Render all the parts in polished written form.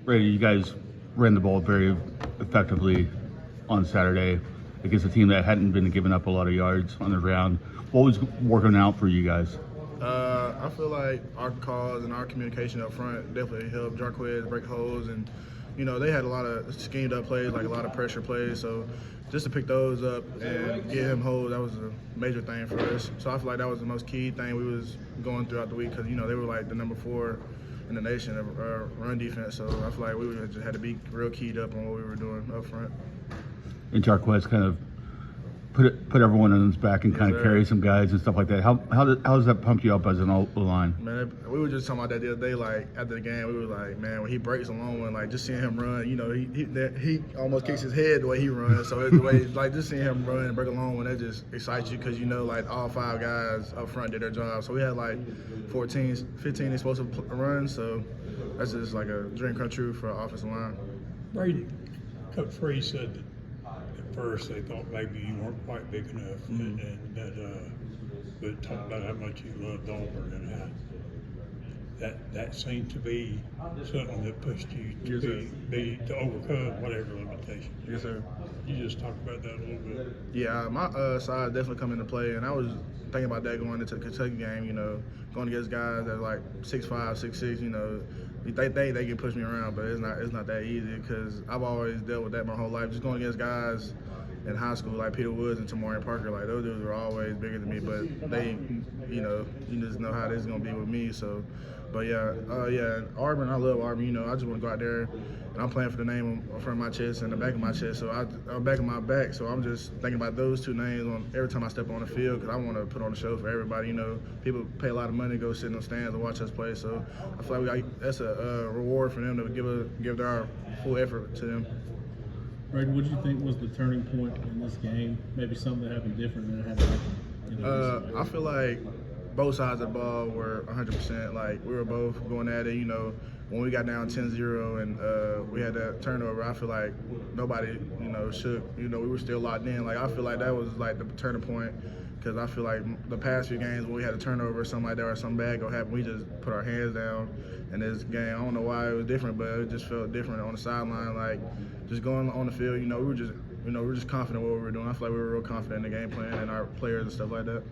Bradyn, you guys ran the ball very effectively on Saturday against a team that hadn't been giving up a lot of yards on the ground. What was working out for you guys? I feel like our calls and our communication up front definitely helped Jarquez break holes, and they had a lot of schemed up plays, like a lot of pressure plays. So just to pick those up and get him holes, that was a major thing for us. So I feel like that was the most key thing we was going throughout the week, because they were like the number 4 in the nation of run defense. So I feel like we just had to be real keyed up on what we were doing up front. And Jarquez kind of put everyone on his back and kind of carry some guys and stuff like that. How does that pump you up as an O-line? Man, we were just talking about that the other day. Like after the game, we were like, man, when he breaks a long one, like just seeing him run, he almost kicks his head the way he runs. So it's the way, like just seeing him run and break a long one, that just excites you, because like all 5 guys up front did their job. So we had like 15 explosive runs. So that's just like a dream come true for our offensive line. Bradyn, Coach Free said that at first they thought maybe you weren't quite big enough, but talked about how much you loved Auburn and how that seemed to be something that pushed you to to overcome whatever limitations. Yes, sir. You just talk about that a little bit. Yeah, my size definitely come into play, and I was thinking about that going into the Kentucky game. Going against guys that are like 6'5", 6'6", they think they can push me around, but it's not that easy, because I've always dealt with that my whole life. Just going against guys in high school like Peter Woods and Tamari Parker, like those dudes were always bigger than me, but they, you just know how this is gonna be with me. So, but yeah, Auburn, I love Auburn. I just want to go out there, and I'm playing for the name in front of my chest and the back of my chest. So I'm back of my back. So I'm just thinking about those 2 names on every time I step on the field, because I want to put on a show for everybody. People pay a lot of money to go sit in the stands and watch us play. So I feel like that's a reward for them to give their full effort to them. Bradyn, what do you think was the turning point in this game? Maybe something that happened different than it happened. I feel like both sides of the ball were 100%. Like we were both going at it. When we got down 10-0 and we had that turnover, I feel like nobody, shook. We were still locked in. Like I feel like that was like the turning point, because I feel like the past few games when we had a turnover or something like that, or something bad go happen, we just put our hands down. And this game, I don't know why it was different, but it just felt different on the sideline. Like just going on the field, we were just confident what we were doing. I feel like we were real confident in the game plan and our players and stuff like that.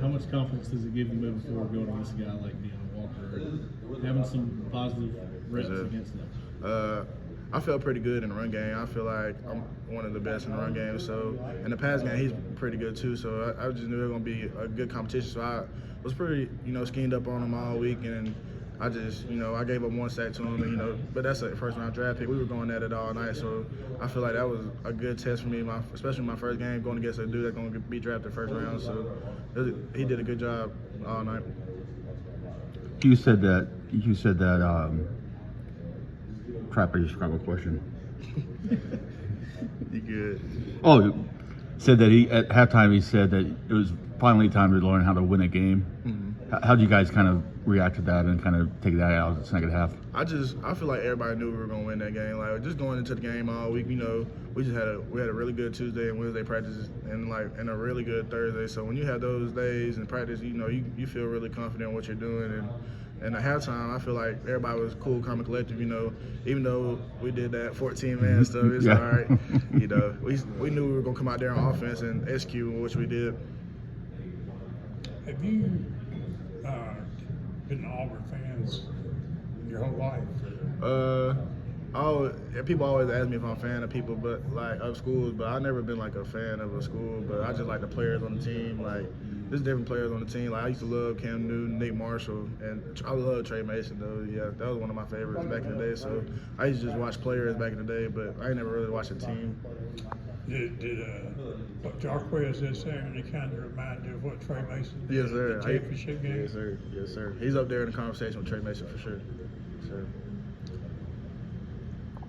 How much confidence does it give you moving forward going against a guy like Deion Walker and having some positive reps against them? I felt pretty good in the run game. I feel like I'm one of the best in the run game. So in the pass game, he's pretty good too. So I just knew it was gonna be a good competition. So I was pretty, schemed up on him all week, and I just, I gave up 1 sack to him, but that's a first-round draft pick. We were going at it all night, so I feel like that was a good test for me, especially my first game going against a dude that's going to be drafted first round. So he did a good job all night. You said that. Crap! I just forgot my question. You good? Oh, said that at halftime he said that it was finally time to learn how to win a game. Mm-hmm. How did you guys kind of react to that and kind of take that out of the second half? I feel like everybody knew we were gonna win that game. Like just going into the game all week, we just had a really good Tuesday and Wednesday practices, and a really good Thursday. So when you have those days in practice, you feel really confident in what you're doing. And at halftime, I feel like everybody was cool, calm, and collective. Even though we did that 14-man stuff, it's all right. We knew we were gonna come out there on offense and execute, which we did. Have you been Auburn fans your whole life? People always ask me if I'm a fan of people, but like of schools. But I've never been like a fan of a school. But I just like the players on the team. Like there's different players on the team. Like I used to love Cam Newton, Nick Marshall, and I love Trey Mason though. Yeah, that was one of my favorites back in the day. So I used to just watch players back in the day, but I ain't never really watched a team. Did what Jarquez did Saturday kind of remind you of what Trey Mason did? Yes, sir. The championship game? Yes, sir. He's up there in the conversation with Trey Mason for sure. Sure.